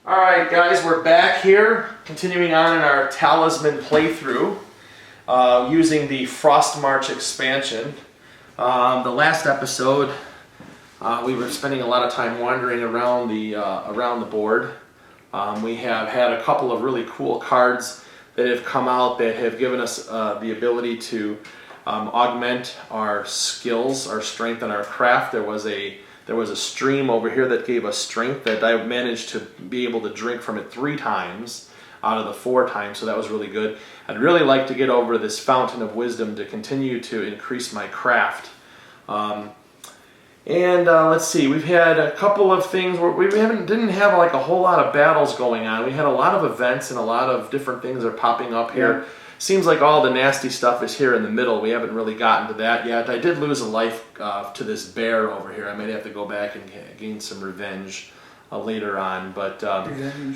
Alright guys, we're back here, continuing on in our Talisman playthrough, using the Frostmarch expansion. The last episode, we were spending a lot of time wandering around the board. We have had a couple of really cool cards that have come out that have given us the ability to augment our skills, our strength, and our craft. There was a stream over here that gave us strength that I managed to be able to drink from it 3 times out of the 4 times, so that was really good. I'd really like to get over this Fountain of Wisdom to continue to increase my craft. Let's see, we've had a couple of things where we didn't have like a whole lot of battles going on. We had a lot of events and a lot of different things are popping up here. Yeah. Seems like all the nasty stuff is here in the middle. We haven't really gotten to that yet. I did lose a life to this bear over here. I might have to go back and gain some revenge later on. But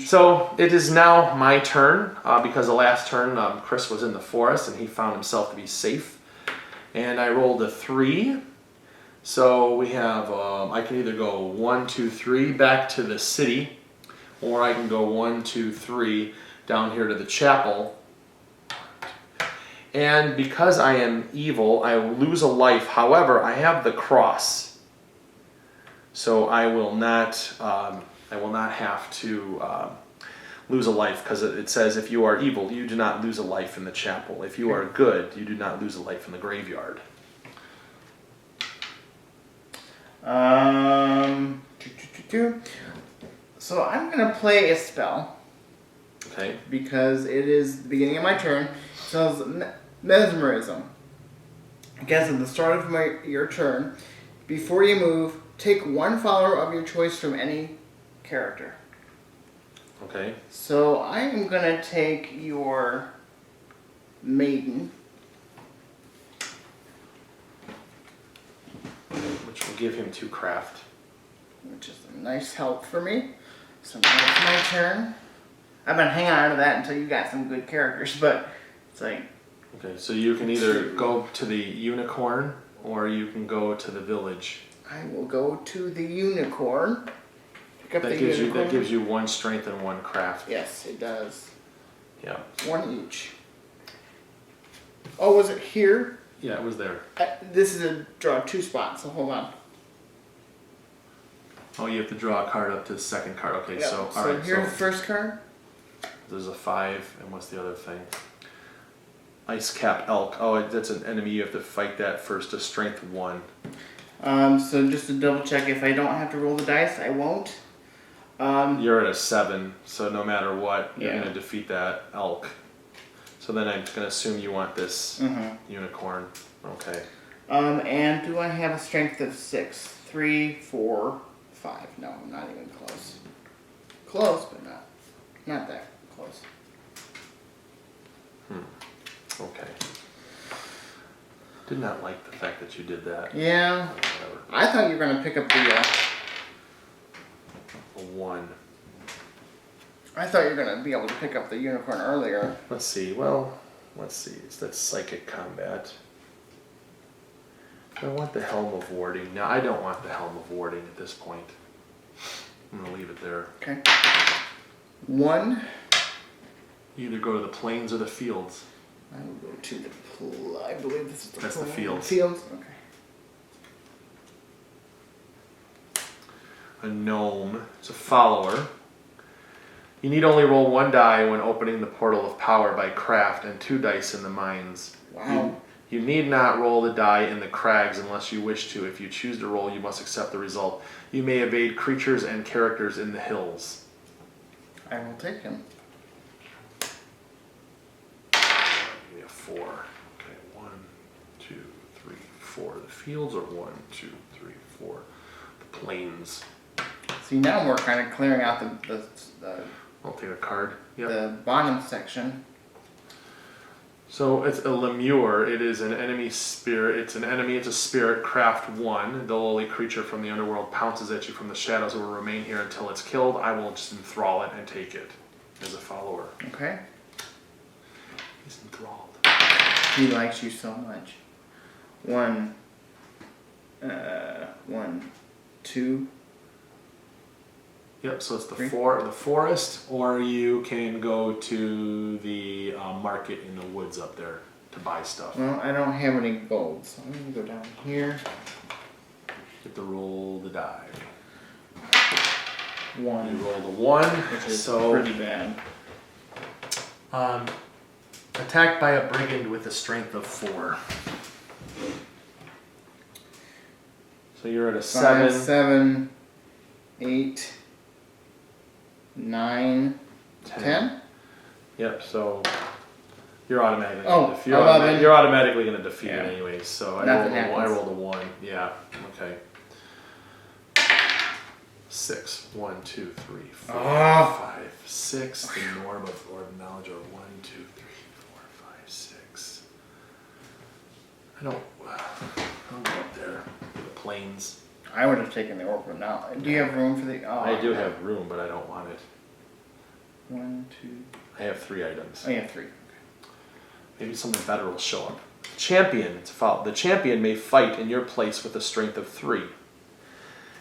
so it is now my turn because the last turn Chris was in the forest and he found himself to be safe. And I rolled a 3. So we have, I can either go 1, 2, 3 back to the city, or I can go 1, 2, 3 down here to the chapel. And because I am evil, I will lose a life. However, I have the cross, so I will not have to lose a life, because it says if you are evil, you do not lose a life in the chapel. If you are good, you do not lose a life in the graveyard. So I'm gonna play a spell. Okay. Because it is the beginning of my turn. So it's mesmerism. I guess at the start of your turn, before you move, take 1 follower of your choice from any character. Okay. So I am gonna take your maiden, which will give him 2 craft, which is a nice help for me. So now it's my turn. I've been hanging on to that until you got some good characters, but it's like... Okay, so you can either go to the unicorn, or you can go to the village. I will go to the unicorn. Pick up That gives you 1 strength and 1 craft. Yes, it does. Yeah. 1 each. Oh, was it here? Yeah, it was there. This is a draw 2 spots, so hold on. Oh, you have to draw a card up to the second card. Okay, Yep. so So alright. here's the first card. There's a 5, and what's the other thing? Ice Cap Elk. Oh, that's an enemy. You have to fight that first. A strength 1. So just to double check, if I don't have to roll the dice, I won't. You're at a 7, so no matter what, you're Yeah. going to defeat that elk. So then I'm going to assume you want this unicorn. Okay. And do I have a strength of 6? 3, 4, 5. No, I'm not even close. Close, but not that close. Okay. Did not like the fact that you did that. Yeah. Whatever. I thought you were going to pick up the... A 1. I thought you were going to be able to pick up the unicorn earlier. Let's see. Well, let's see. That's psychic combat. I want the Helm of Warding. No, I don't want the Helm of Warding at this point. I'm going to leave it there. Okay. 1. You either go to the plains or the fields. I will go to the... I believe this is the... That's the fields. Fields? Okay. A gnome. It's a follower. You need only roll 1 die when opening the portal of power by craft and 2 dice in the mines. Wow. You need not roll the die in the crags unless you wish to. If you choose to roll, you must accept the result. You may evade creatures and characters in the hills. I will take him. Give me a 4. Okay, 1, 2, 3, 4. The fields are 1, 2, 3, 4. The plains. See, now we're kind of clearing out the I'll take a card. Yep. the bottom section. So it's a lemure. It is an enemy spirit. It's an enemy. It's a spirit. Craft 1. The lowly creature from the underworld pounces at you from the shadows. It will remain here until it's killed. I will just enthrall it and take it as a follower. Okay. He's enthralled. He likes you so much. 1, 2, Yep, so it's the Three. the forest, or you can go to the market in the woods up there to buy stuff. Well, I don't have any gold, so I'm gonna go down here. You have to roll the die. You 1, roll the 1, which is so pretty bad. attacked by a brigand with a strength of 4. So you're at a 5, 7. 7, 8, 9, 10. Yep, so you're automatically Oh, you're 11. you're automatically going to defeat Yeah. it anyways. So Nothing I happens. rolled a 1. Yeah, okay. 6. 1, 2, 3, 4, Ah. 5, 6. The norm of knowledge of 1, 2, 3, 4, 5, 6. I don't go up there. The plains. I would have taken the orb now. Do you have room for the? Oh, I do have room, but I don't want it. 1, 2. I have 3 items. Oh, you have 3. Maybe something better will show up. Champion. It's a foul. The champion may fight in your place with a strength of 3.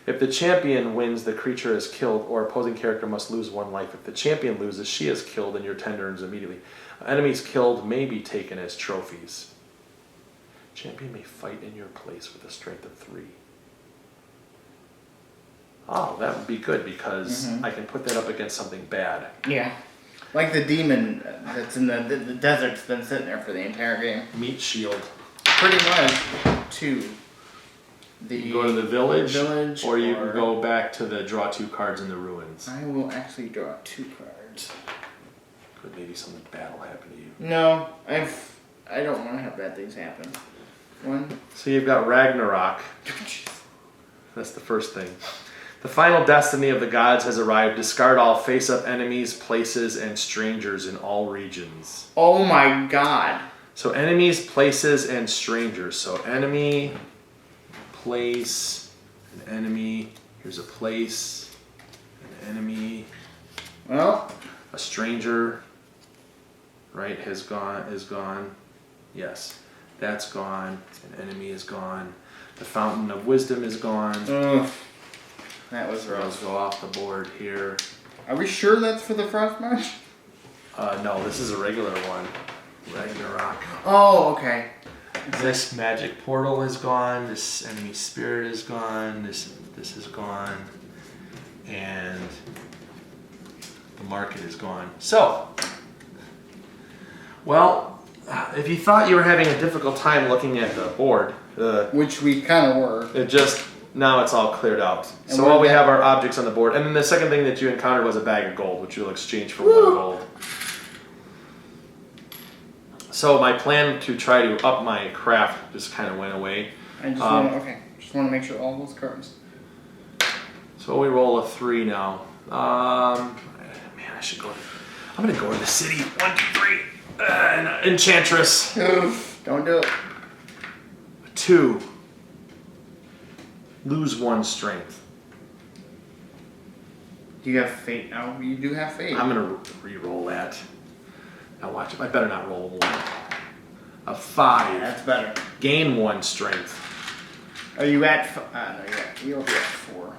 If the champion wins, the creature is killed, or opposing character must lose 1 life. If the champion loses, she is killed, and your turn ends immediately. Enemies killed may be taken as trophies. Champion may fight in your place with a strength of 3. Oh, that would be good because I can put that up against something bad. Yeah. Like the demon that's in the desert's been sitting there for the entire game. Meat shield. Pretty much. 2. You go to the village, or you can or- go back to the draw 2 cards in the ruins. I will actually draw 2 cards. Could maybe something bad will happen to you. No, I don't want to have bad things happen. 1. So you've got Ragnarok. That's the first thing. The final destiny of the gods has arrived. Discard all face-up enemies, places, and strangers in all regions. Oh my god. So enemies, places, and strangers. So enemy, place, an enemy. Here's a place, an enemy, Well, a stranger. Right, is gone. Yes, that's gone. An enemy is gone. The fountain of wisdom is gone. ugh. That was So those rough. go off the board here. Are we sure that's for the Frostmarch? No, this is a regular one. Ragnarok. Oh, okay. This magic portal is gone. This enemy spirit is gone. This is gone, and the market is gone. So, well, if you thought you were having a difficult time looking at the board, Which we kind of were. it just now it's all cleared out. And So what all we did have that- are objects on the board, and then the second thing that you encountered was a bag of gold, which you'll exchange for 1 gold. So my plan to try to up my craft just kind of went away. I just want to, okay. Just want to make sure all those cards. So we roll a 3 now. Man, I should go. I'm gonna go to the city. 1, 2, 3. Enchantress. Oof, don't do it. 2. Lose 1 strength. Do you have fate now? You do have fate. I'm gonna re-roll that. Now watch it. I better not roll a 1. A 5. That's better. Gain 1 strength. Are you at? No, you'll be at 4.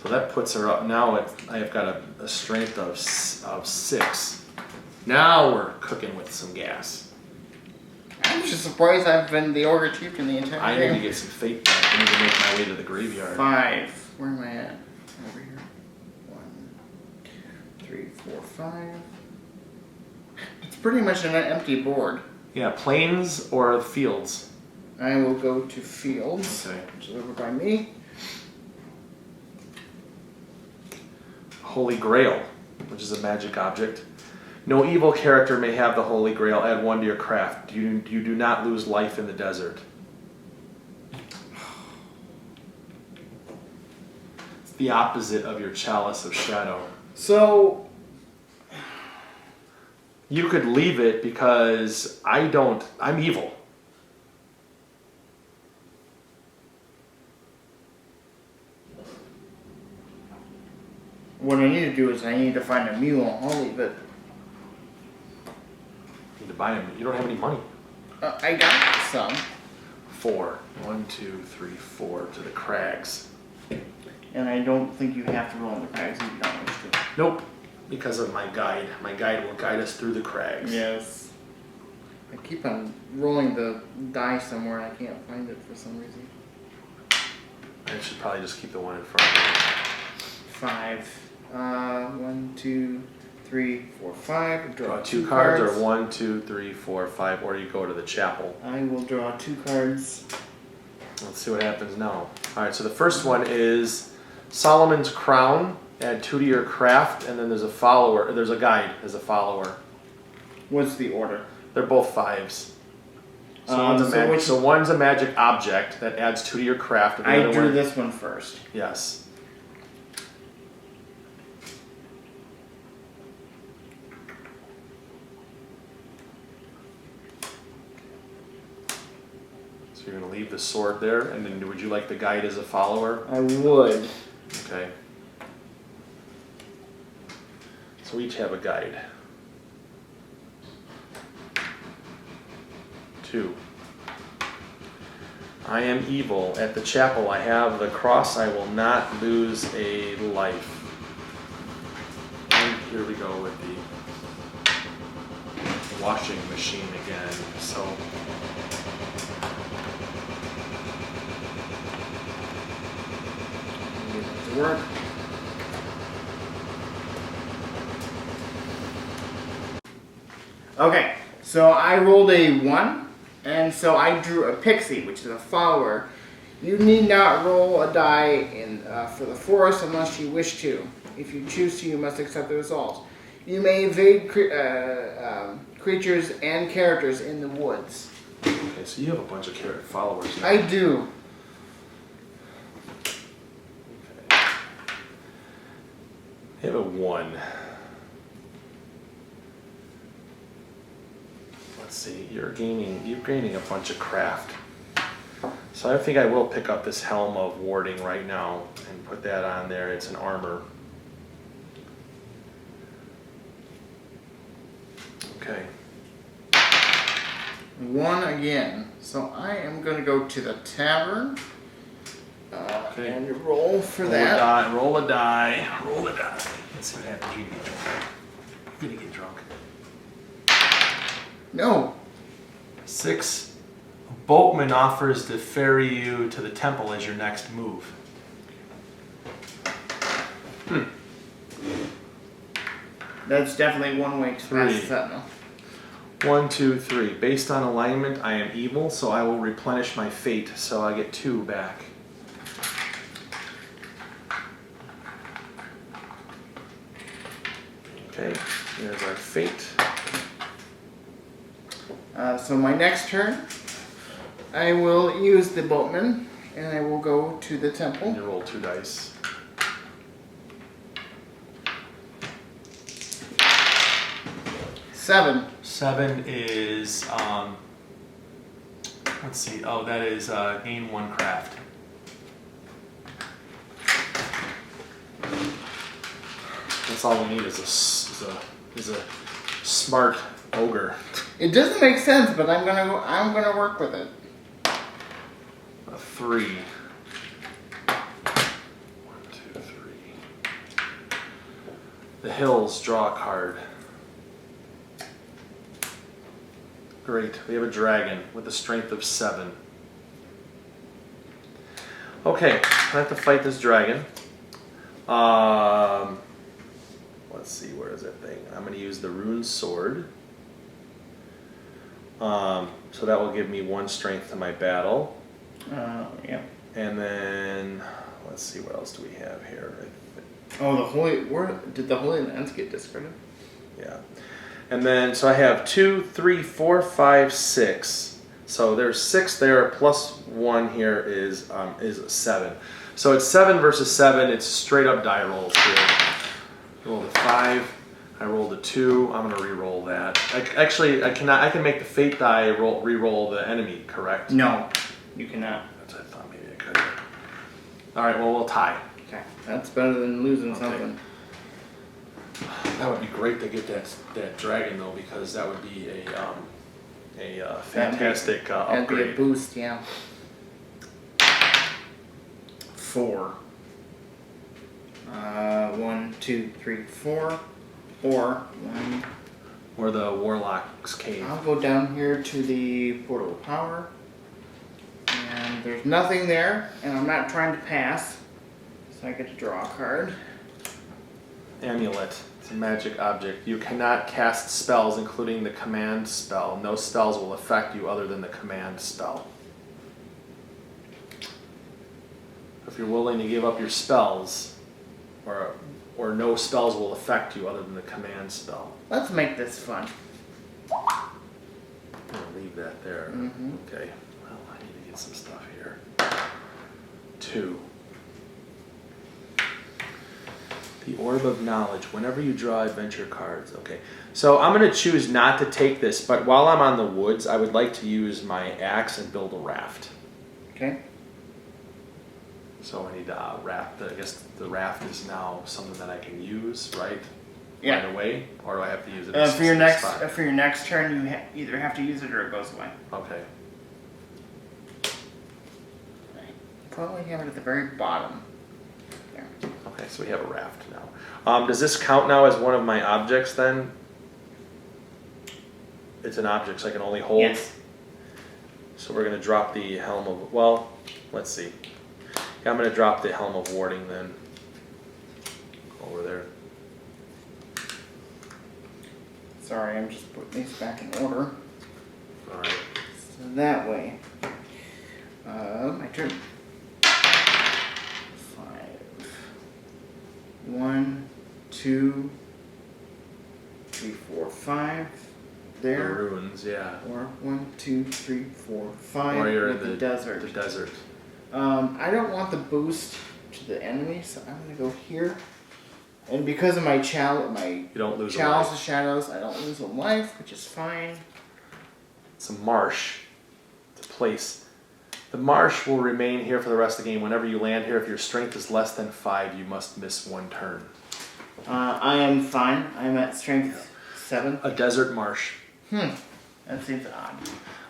So that puts her up. Now I have got a strength of 6. Now we're cooking with some gas. I'm just surprised I've been the Ogre Chieftain the entire I game. need to get some fate back. I need to make my way to the graveyard. 5. Where am I at? Over here. 1, 2, 3, 4, 5. It's pretty much an empty board. Yeah, plains or fields. I will go to Fields, Okay. which is over by me. Holy Grail, which is a magic object. No evil character may have the Holy Grail. Add 1 to your craft. You do not lose life in the desert. It's the opposite of your Chalice of Shadow. So, You could leave it because I'm evil. what I need to do is I need to find a mule. I'll leave it. You need to buy them. You don't have any money. I got some. 4. 1, 2, 3, 4 to the crags. And I don't think you have to roll on the crags if you don't wish to. Nope, because of my guide. My guide will guide us through the crags. Yes. I keep on rolling the die somewhere and I can't find it for some reason. I should probably just keep the one in front of me. 5. 1, 2, 3, 4, 5. Draw 2 cards, or 1, 2, 3, 4, 5, or you go to the chapel. I will draw 2 cards. Let's see what happens now. Alright, so the first one is Solomon's Crown. Add 2 to your craft, and then there's a follower. There's a guide as a follower. What's the order? They're both 5s. So, one's a magic object that adds 2 to your craft. And I drew this one first. Yes. So you're going to leave the sword there, and then would you like the guide as a follower? I would. Okay. So we each have a guide. 2. I am evil. At the chapel I have the cross. I will not lose a life. And here we go with the washing machine again. So To work. Okay, so I rolled a 1, and so I drew a pixie, which is a follower. You need not roll a die for the forest unless you wish to. If you choose to, you must accept the result. You may evade creatures and characters in the woods. okay, so you have a bunch of followers now. I do. Okay. I have a 1. Let's see, you're gaining a bunch of craft. So I think I will pick up this Helm of Warding right now and put that on there. It's an armor. Okay. 1 again. So I am going to go to the tavern. Okay. And roll for Roll that. a die, roll a die, roll a die. Let's see what happens. You're gonna get drunk. No. 6. A boatman offers to ferry you to the temple as your next move. That's definitely one way to 3. pass the sentinel. 1, 2, 3. Based on alignment, I am evil, so I will replenish my fate, so I get 2 back. Okay, here's our fate. So my next turn, I will use the boatman, and I will go to the temple. You roll 2 dice. 7. 7 is, let's see, oh, that is gain 1 craft. That's all we need is a smart ogre. It doesn't make sense, but I'm gonna work with it. A 3. 1, 2, 3. The hills, draw a card. Great, we have a dragon with a strength of 7. Okay, I have to fight this dragon. Let's see, where is that thing? I'm going to use the rune sword. So that will give me 1 strength to my battle. Yeah. And then, let's see, what else do we have here? Oh, did the holy lance get discarded? Yeah. And then, so I have 2, 3, 4, 5, 6. So there's 6 there, plus 1 here is 7. So it's 7 versus 7. It's straight up die rolls here. I rolled a 5. I rolled a 2. I'm gonna re-roll that. Actually, I cannot. I can make the fate die re-roll the enemy. Correct? No, you cannot. That's what I thought. Maybe I could. All right. Well, we'll tie. Okay, that's better than losing something. That would be great to get that dragon though, because that would be a fantastic That'd be a upgrade. boost, yeah. 4. 1, 2, 3, 4. Or one. Or the Warlock's Cave. I'll go down here to the Portal of Power. And there's nothing there, and I'm not trying to pass. So I get to draw a card. Amulet. It's a magic object. You cannot cast spells, including the command spell. No spells will affect you other than the command spell. If you're willing to give up your spells, or no spells will affect you other than the command spell. Let's make this fun. I'm gonna leave that there. Mm-hmm. Okay. Well, I need to get some stuff here. 2. The Orb of Knowledge. Whenever you draw adventure cards. Okay. So I'm going to choose not to take this, but while I'm on the woods, I would like to use my axe and build a raft. Okay. So I need a raft. I guess the raft is now something that I can use, right? Yeah. Right away? Or do I have to use it For your next spot? for your next turn, you either have to use it or it goes away. Okay. Probably have it at the very bottom. There. Okay, so we have a raft now. Does this count now as one of my objects then? It's an object, so I can only hold? Yes. So we're going to drop the Helm of... Well, let's see. Yeah, I'm going to drop the Helm of Warding then. Over there. Sorry, I'm just putting these back in order. Alright. So that way. My turn. 5. 1, 2, 3, 4, 5. The There. ruins, yeah. Or 1, 2, 3, 4, 5. Or you're in with the desert. The desert. I don't want the boost to the enemy, so I'm gonna go here. And because of my You don't lose a Chalice life. of Shadows, I don't lose a life, which is fine. It's a marsh. It's a place. The marsh will remain here for the rest of the game. Whenever you land here, if your strength is less than 5, you must miss 1 turn. I am fine. I'm at strength 7. A desert marsh. That seems odd.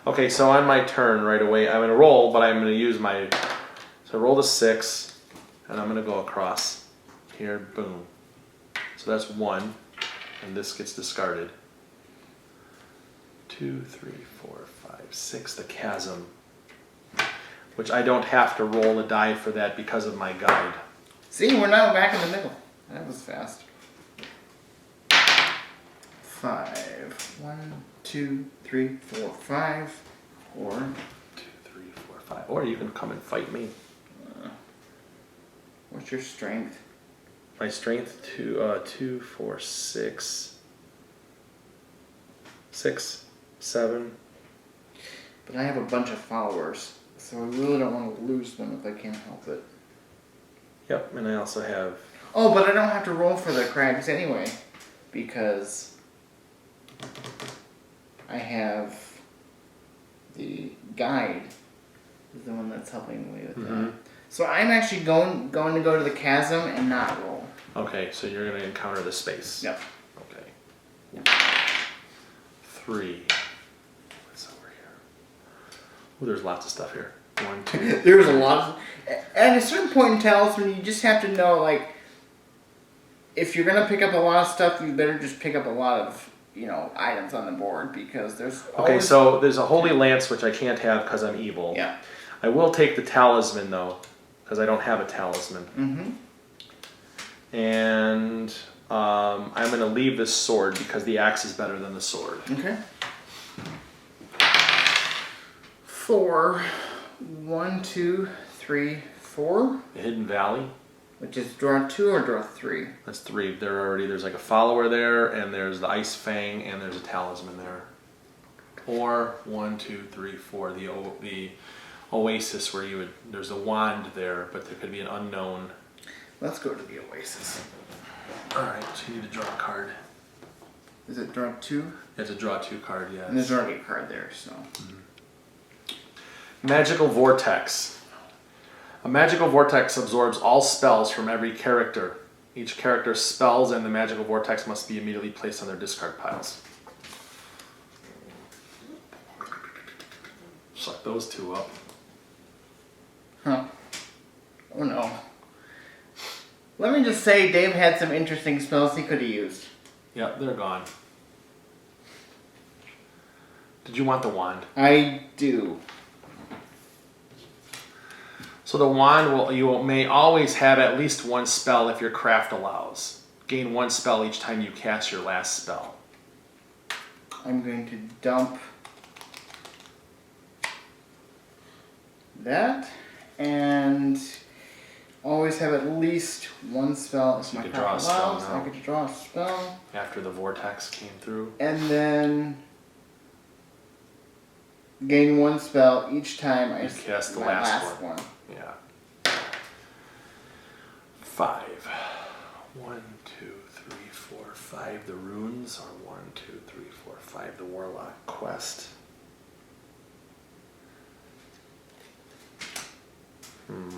Okay, so on my turn right away, I'm going to roll, but I'm going to use my... So I rolled a 6, and I'm going to go across. Here, boom. So that's 1, and this gets discarded. 2, 3, 4, 5, 6, the chasm. Which I don't have to roll a die for that because of my guide. See, we're now back in the middle. That was fast. 5. 1, 2, 3, 4, 5. Or 2, 3, 4, 5. Or you can come and fight me. what's your strength? My strength, 2, 4, 6. 6, 7. But I have a bunch of followers, so I really don't want to lose them if I can't help it. Yep, and I also have... Oh, but I don't have to roll for the crags anyway, because I have the guide, is the one that's helping me with that. So I'm actually going to go to the chasm and not roll. Okay, so you're going to encounter the space. Yep. Okay. 3. What's over here? Oh, there's lots of stuff here. 1, 2. There's a lot of... At a certain point in Talisman, you just have to know, like, if you're going to pick up a lot of stuff, you better just pick up a lot of, items on the board, because there's Okay, always... so there's a Holy Lance, which I can't have because I'm evil. Yeah. I will take the Talisman, though, because I don't have a Talisman. Mm-hmm. And I'm going to leave this sword because the axe is better than the sword. Okay. 4. 1, 2, 3, 4. The Hidden Valley. Which is draw 2 or draw 3? That's 3. There's like a follower there, and there's the Ice Fang, and there's a Talisman there. Or 1, 2, 3, 4. The Oasis where there's a wand there, but there could be an unknown. Let's go to the Oasis. Alright, so you need to draw a card. Is it draw 2? You have to draw 2 cards, yes. And there's already a card there, so... Magical Vortex. A magical vortex absorbs all spells from every character. Each character's spells and the magical vortex must be immediately placed on their discard piles. Suck those 2 up. Huh. Oh no. Let me just say, Dave had some interesting spells he could have used. Yep, they're gone. Did you want the wand? I do. So the wand you may always have at least one spell if your craft allows. Gain one spell each time you cast your last spell. I'm going to dump that and always have at least one spell if So my you could draw a craft spell allows. now. I could draw a spell. After the vortex came through. And then gain one spell each time I cast the my last one. Yeah. 5. 1, 2, 3, 4, 5. The runes are 1, 2, 3, 4, 5. The warlock quest. 1,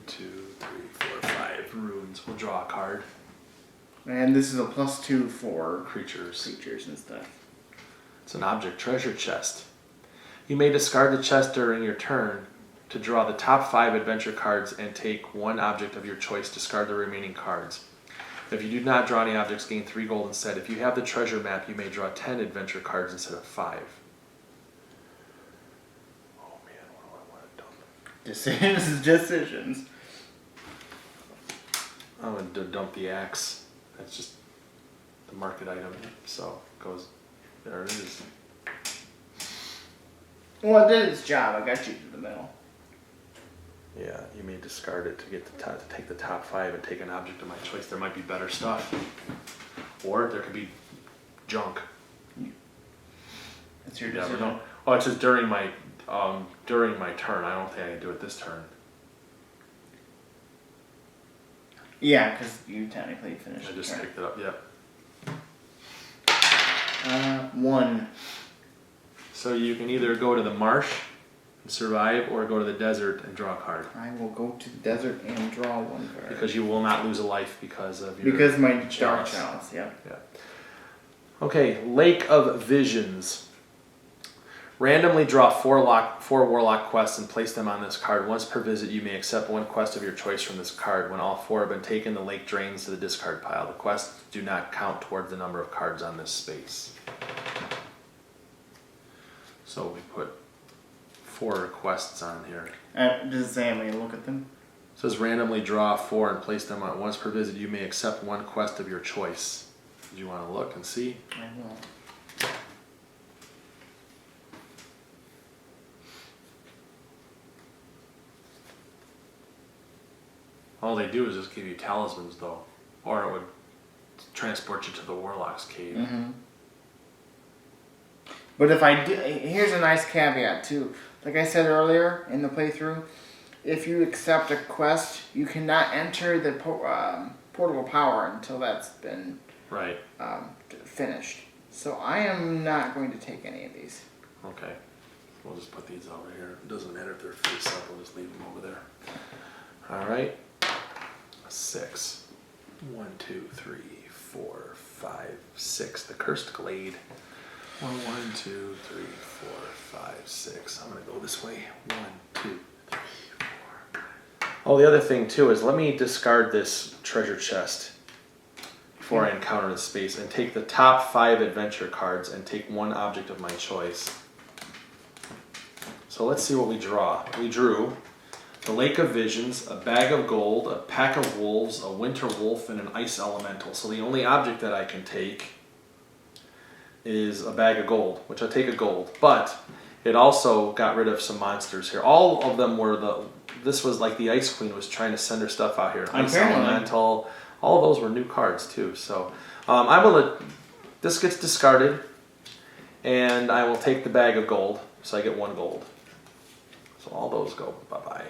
2, 3, 4, 5 runes. We'll draw a card. And this is a +2 for Creatures. and stuff. It's an object treasure chest. You may discard the chest during your turn to draw the top 5 adventure cards and take one object of your choice. Discard the remaining cards. If you do not draw any objects, gain 3 gold instead. If you have the treasure map, you may draw 10 adventure cards instead of 5. Oh man, what do I want to dump? Decisions. I'm going to dump the axe. That's just the market item. So it goes, there it is. Well, it did its job. I got you to the middle. Yeah, you may discard it to get the top, to take the top 5 and take an object of my choice. There might be better stuff, or there could be junk. That's your You never decision. know. Oh, it says during my turn. I don't think I can do it this turn. Yeah, because you technically finished. I just the turn. picked it up. Yep. 1. So you can either go to the marsh and survive, or go to the desert and draw a card. I will go to the desert and draw 1 card. Because you will not lose a life because of your Because my dark chalice. chalice, yeah. Yeah. Okay, Lake of Visions. Randomly draw 4 warlock quests and place them on this card. Once per visit, you may accept one quest of your choice from this card. When all 4 have been taken, the lake drains to the discard pile. The quests do not count towards the number of cards on this space. So we put 4 quests on here. Does it say I'm going to look at them? It says randomly draw 4 and place them on. Once per visit, you may accept one quest of your choice. Do you want to look and see? I will. All they do is just give you talismans, though. Or it would transport you to the warlock's cave. Mm-hmm. But if I do, here's a nice caveat too. Like I said earlier in the playthrough, if you accept a quest, you cannot enter the portable power until that's been Right. finished. So I am not going to take any of these. Okay. We'll just put these over here. It doesn't matter if they're face up. We'll just leave them over there. All right. 6. 1, 2, 3, 4, 5, 6. The Cursed Glade. 1, 2, 3, 4, 5, 6. I'm going to go this way. 1, 2, 3, 4. Oh, the other thing, too, is let me discard this treasure chest before I encounter the space and take the top 5 adventure cards and take one object of my choice. So let's see what we draw. We drew the Lake of Visions, a bag of gold, a pack of wolves, a winter wolf, and an ice elemental. So the only object that I can take is a bag of gold, which I'll take a gold. But it also got rid of some monsters here. All of them were this was like the Ice Queen was trying to send her stuff out here. Ice elemental. All of those were new cards too. So this gets discarded, and I will take the bag of gold. So I get 1 gold. So all those go bye-bye.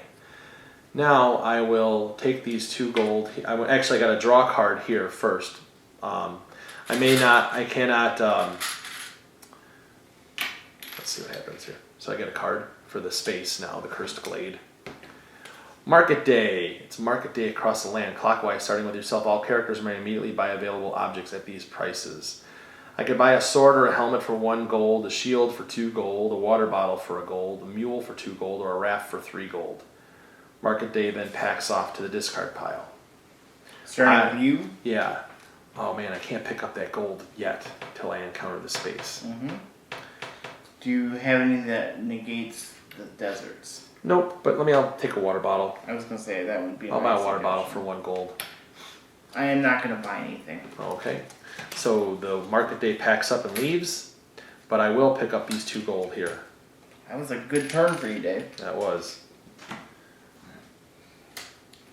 Now I will take these 2 gold. Actually, I got to draw a card here first. I cannot, let's see what happens here. So I get a card for the space now, the Cursed Glade. Market Day. It's market day across the land. Clockwise, starting with yourself, all characters may immediately buy available objects at these prices. I could buy a sword or a helmet for 1 gold, a shield for 2 gold, a water bottle for 1 gold, a mule for 2 gold, or a raft for 3 gold. Market Day then packs off to the discard pile. Starting with you. Yeah. Oh man, I can't pick up that gold yet until I encounter the space. Do you have anything that negates the deserts? Nope, but I'll take a water bottle. I was gonna say that would be. I'll buy a water bottle for 1 gold. I am not gonna buy anything. Okay. So the Market Day packs up and leaves, but I will pick up these 2 gold here. That was a good turn for you, Dave. That was.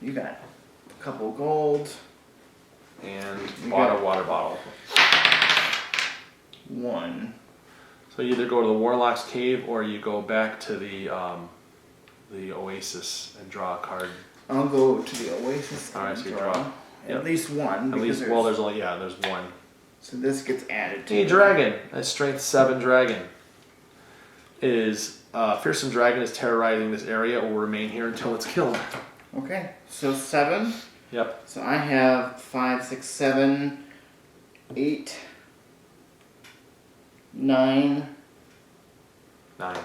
You got a couple gold. And You bought got a water bottle. 1. So you either go to the Warlock's Cave or you go back to the Oasis and draw a card. I'll go to the Oasis. All right, and so you draw. At least 1. At least, well, there's 1. So this gets added to Hey, it. dragon. A strength 7 dragon. Fearsome dragon is terrorizing this area or will remain here until it's killed. Okay, so 7. Yep. So I have 5, 6, 7, 8, 9, 9.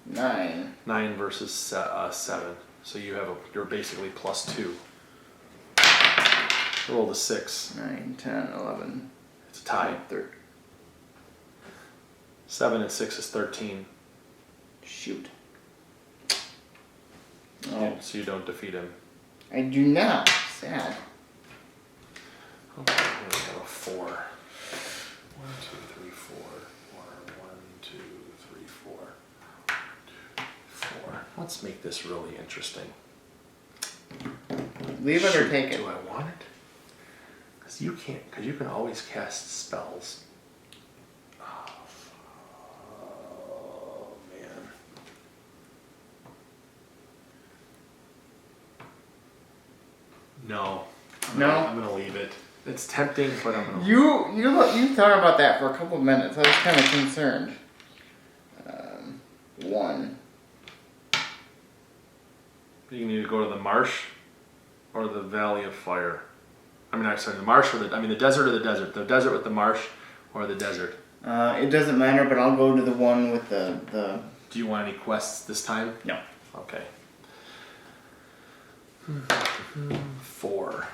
9. 9 versus 7. So you're basically +2. Roll the 6. 9, 10, 11. It's a tie. 13. 7 and 6 is 13. Shoot. Yeah, so you don't defeat him. I do not. Sad. Okay, I'm gonna have a 4. 1, 2, 3, 4. 1, 2, 3, 4. 4. Let's make this really interesting. Leave it or Shoot, take it. do I want it? Because you can't. Because you can always cast spells. Oh man. No. No? I'm gonna leave it. It's tempting, but I'm gonna. You thought about that for a couple of minutes. I was kind of concerned. 1. You can either go to the marsh or the Valley of Fire. The marsh or the desert or the desert. The desert with the marsh or the desert. It doesn't matter, but I'll go to the one with the. Do you want any quests this time? No. Okay. 4.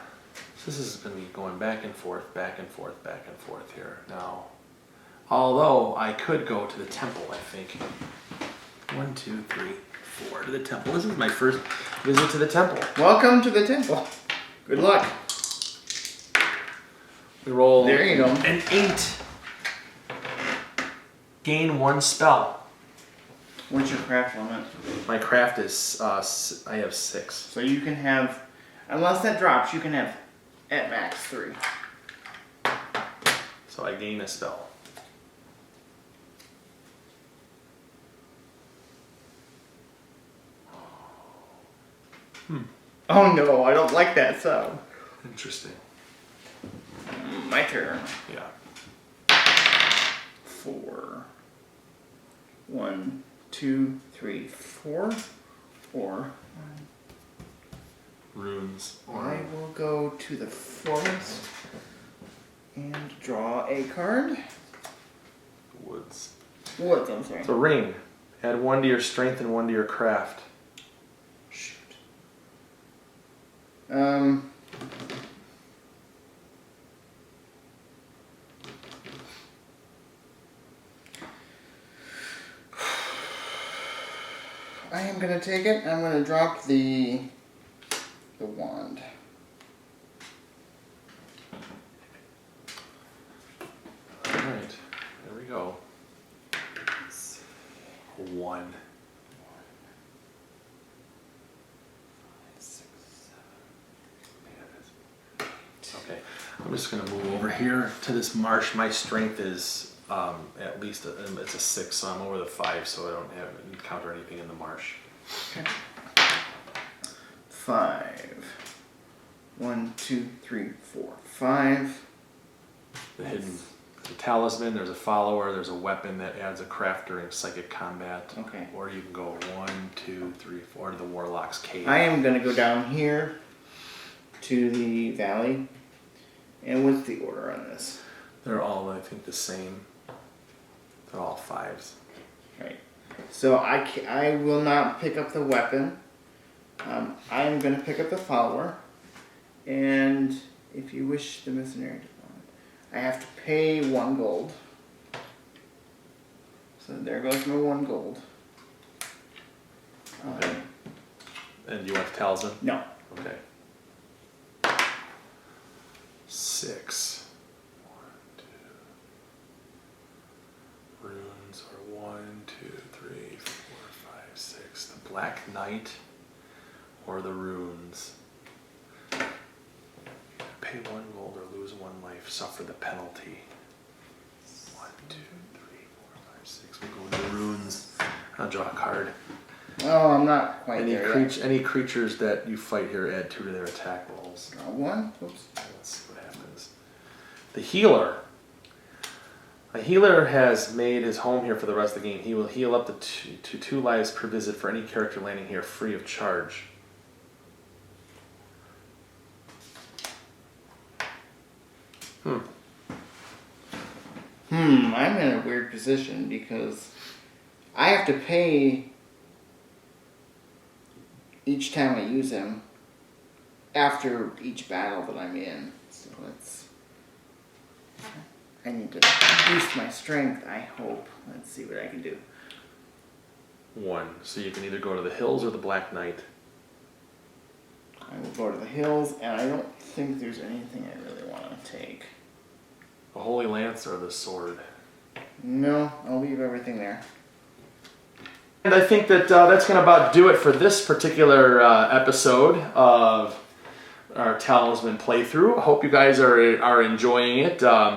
So this is going to be going back and forth, back and forth, back and forth here. Now, although I could go to the temple, I think. 1, 2, 3, 4 to the temple. This is my first visit to the temple. Welcome to the temple. Good luck. We roll There you go. an 8. Gain 1 spell. What's your craft limit? My craft is, I have 6. So you can have, unless that drops, you can have at max 3. So I gain a spell. Oh no, I don't like that sound. Interesting. My turn. Yeah. 4. 1, 2, 3, 4. 4. Runes. I will go to the forest and draw a card. Woods. Woods, I'm sorry. It's a ring. Add 1 to your strength and 1 to your craft. Shoot. I am gonna take it. I'm gonna drop the wand. Alright, there we go. 1. 6, Okay, I'm just going to move over here to this marsh. My strength is at least, it's a 6, so I'm over the 5, so I don't encounter anything in the marsh. Okay. 5. 1, 2, 3, 4, 5. The Hidden Talisman, there's a follower, there's a weapon that adds a craft during psychic combat. Okay. Or you can go 1, 2, 3, 4 to the Warlock's Cave. I am gonna go down here to the valley. And what's the order on this? They're all, I think, the same. They're all 5s. Right. So I will not pick up the weapon. I'm going to pick up the follower, and if you wish the missionary to follow, I have to pay 1 gold. So there goes my 1 gold. Okay. And you want the talisman? No. Okay. 6. 1, 2. Runes are 1, 2, 3, 4, 5, 6. The Black Knight or the runes. Pay 1 gold or lose 1 life. Suffer the penalty. 1, 2, 3, 4, 5, 6. We'll go with the runes. I'll draw a card. Oh, I'm not quite there yet. Any creatures that you fight here add 2 to their attack rolls. Draw 1. Oops. Let's see what happens. The healer. A healer has made his home here for the rest of the game. He will heal up to 2 lives per visit for any character landing here free of charge. I'm in a weird position because I have to pay each time I use him after each battle that I'm in. So I need to boost my strength, I hope. Let's see what I can do. 1. So you can either go to the hills or the Black Knight. I will go to the hills, and I don't think there's anything I really want to take. The Holy Lance or the sword. No, I'll leave everything there. And I think that that's going to about do it for this particular episode of our Talisman playthrough. I hope you guys are enjoying it.